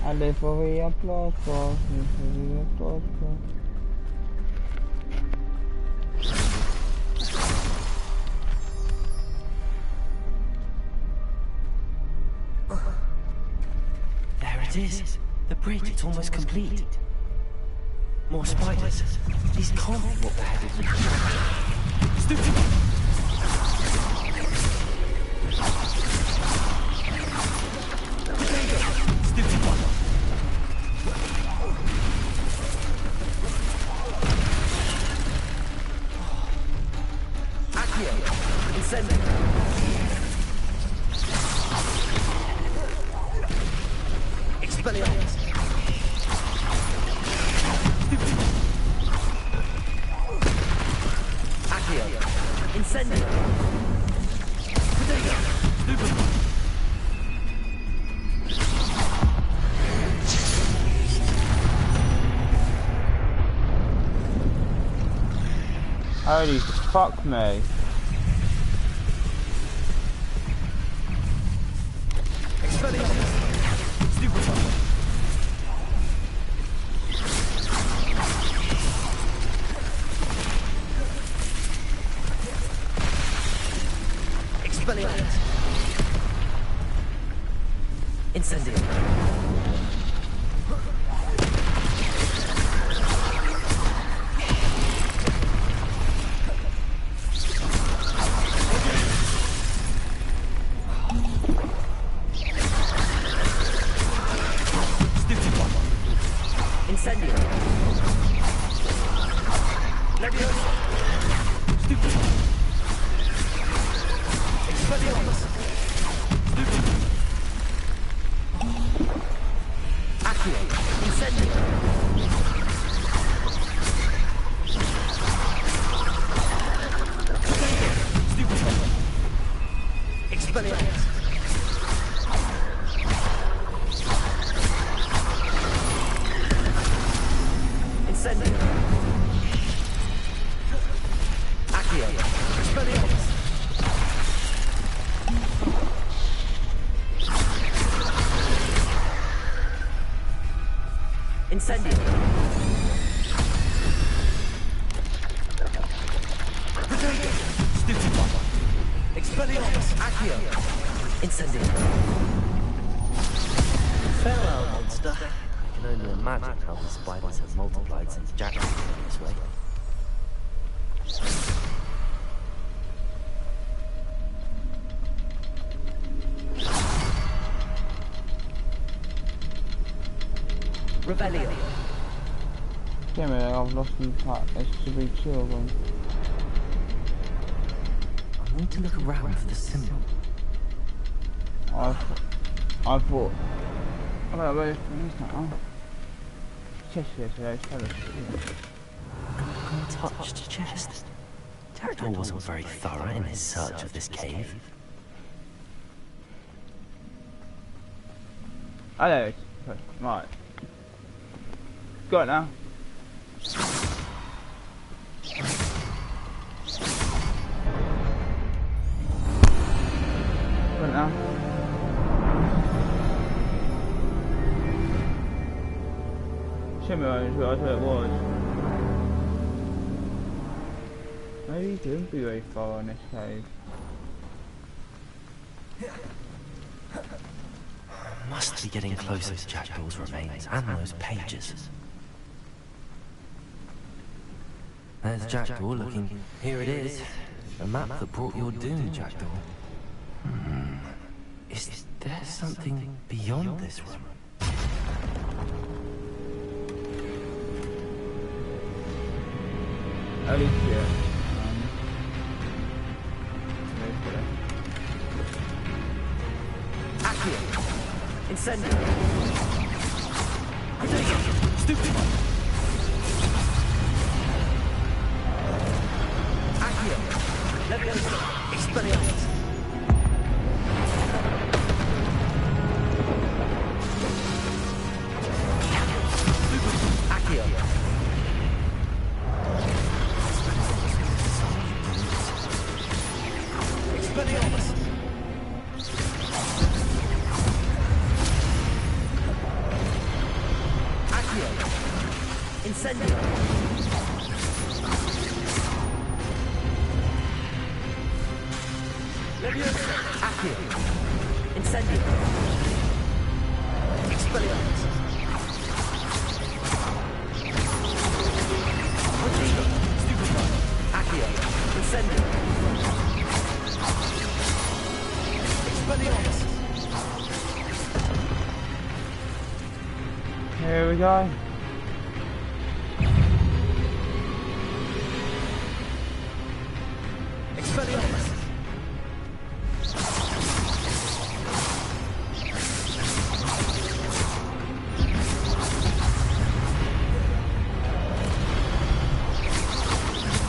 Alle får vi applåd for, nu får vi applåd for. There it is. The bridge, it's almost complete. More spiders. These can't be what the head is. Stupid! Stupid one. Accio! Incendio! Expelliarmus! Holy fuck me. Expelliarmus. Incendio. Incendio. Leviosa. Stupefy. Expelliarmus. Stupefy. Accio. Incendio. Stupefy. Expelliarmus. Incendio. Accio. Expelliarmus. Incendio. Stupefy. Expelliarmus. Accio. Incendio. Farewell, monster. I can only imagine how the spiders have multiplied since Jack came this way. Rebellion. Damn it, I've lost the part. There should be two of them. I need to look around for the symbol. I thought. I don't know where this thing is now. Chest here, so let's have a Untouched chest. Jackdaw wasn't very thorough in his search of this cave. Oh, there it is. Okay, right. Got it now. Got it now. Shimmer, I thought it was. Maybe he didn't be very far in this cave. Must be getting closer to Jackdaw's remains and those pages. There's Jackdaw looking. Here it is. The map that brought your doom, Jackdaw. Is there something beyond this room? At least, yeah. Accio. Incendio. Stupefy. Accio. Leviosa. Expelliarmus. Accio. Expelliarmus. Accio. Incendio. Leviosa. Accio. Incendio. Expelliarmus. Stupefy. Accio. Incendio. Expelliarmus. Here we go. Expelliarmus.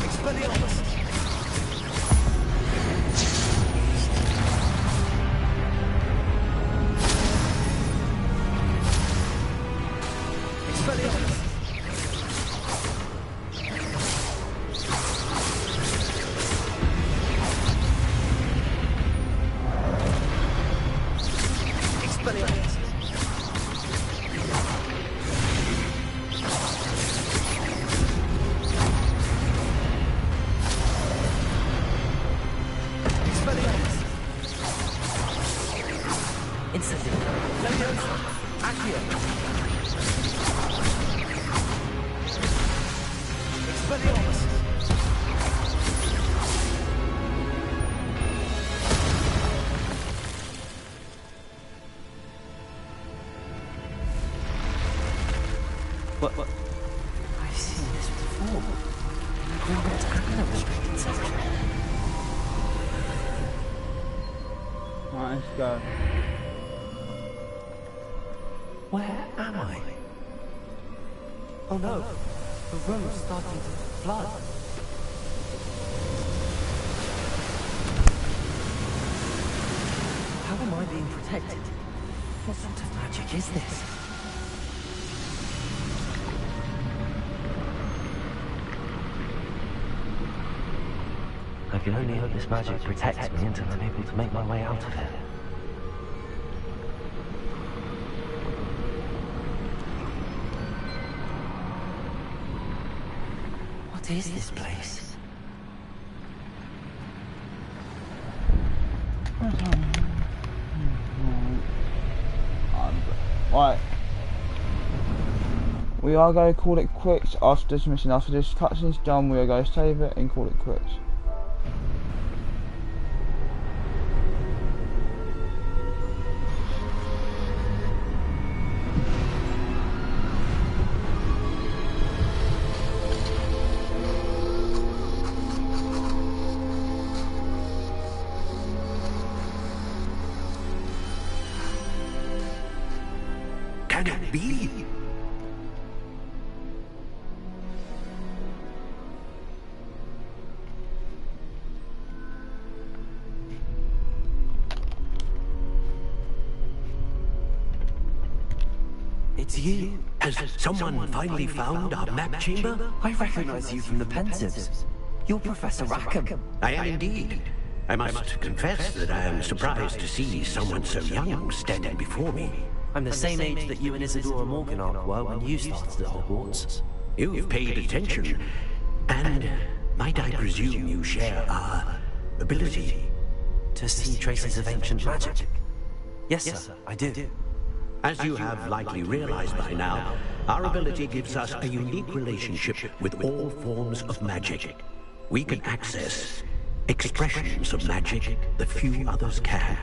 Expelliarmus. Expelliarmus. Expelliarmus! What? I've seen this before. Hogwarts animals drinking something. Right, let's go. Where am I? Oh no, the road's starting to flood. How am I being protected? What sort of magic is this? I can only hope this magic protects me until I'm able to make my way out of it. What is this place? Right. We are going to call it quits after this mission. After this cutscene's done, we are going to save it and call it quits. Can it be? It's you. Has someone finally found our map chamber? I recognize you from the Pensieves. You're Professor Rackham. I am indeed. I must confess that I am surprised to see someone so young standing before me. I'm the same age that you and Isadora Morganach were when you started at Hogwarts. You've paid attention, and might I presume you share our ability to see traces of ancient magic? Yes, sir, I do. As you have likely realized by now, our ability gives us a unique relationship with all forms of magic. We can access expressions of magic that few others can.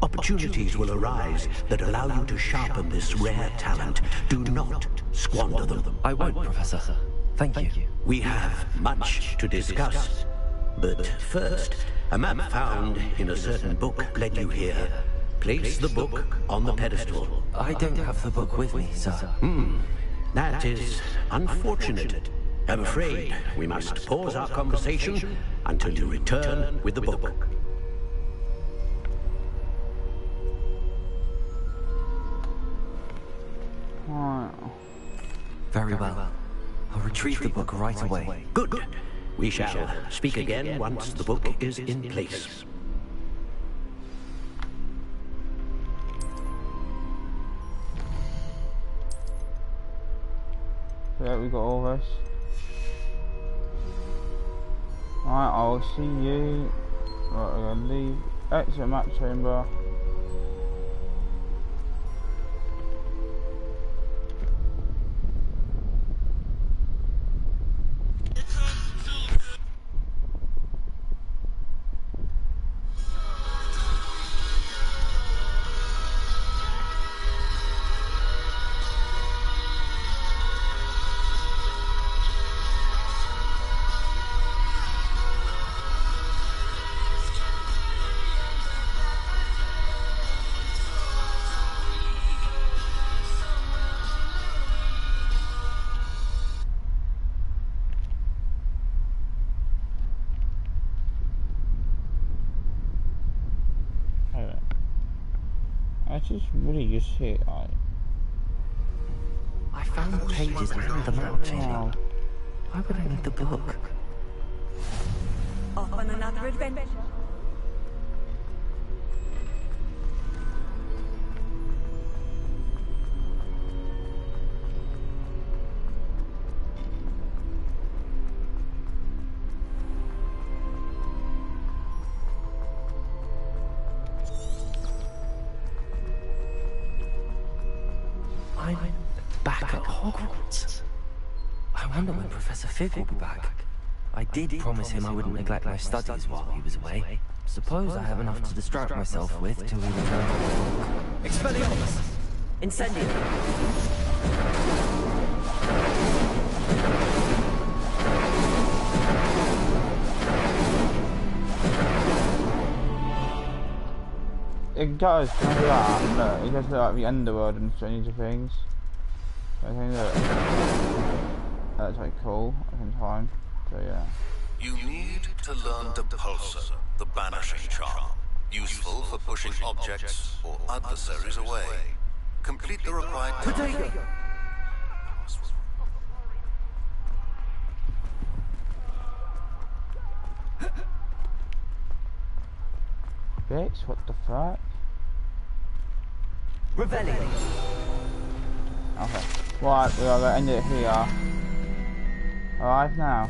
Opportunities will arise that allow you to sharpen this rare talent. Do not squander them. I won't, Professor. Thank you. We have much to discuss. But first, a map found in a certain book led you here. Place the book on the pedestal. I don't have the book with me, sir. That is unfortunate. I'm afraid we must pause our conversation until you return with the book. Very well. I'll retrieve the book right away. Good. We shall speak again once the book is in place. Yeah, we got all this. Alright, I'll see you. Right, we're gonna leave. Exit map chamber. I just really just hit I found the pages and the map chamber. Why would I need the book? Off on another adventure. I'm back at Hogwarts. I I wonder when Professor Fig will be back. I did promise him I wouldn't neglect my studies while he was away. Suppose I have enough to distract myself with till we return to the book. Expelliarmus! Incendio! It does, can I do that? Look, it does look like the underworld and Stranger Things. I think that's like cool at the time. So yeah. You need to learn Depulsor, the banishing charm. Useful for pushing objects or adversaries away. Complete the required Potato! Bitch, what the fuck? Revelio! Okay. Right, we are going to end it here. Alive now.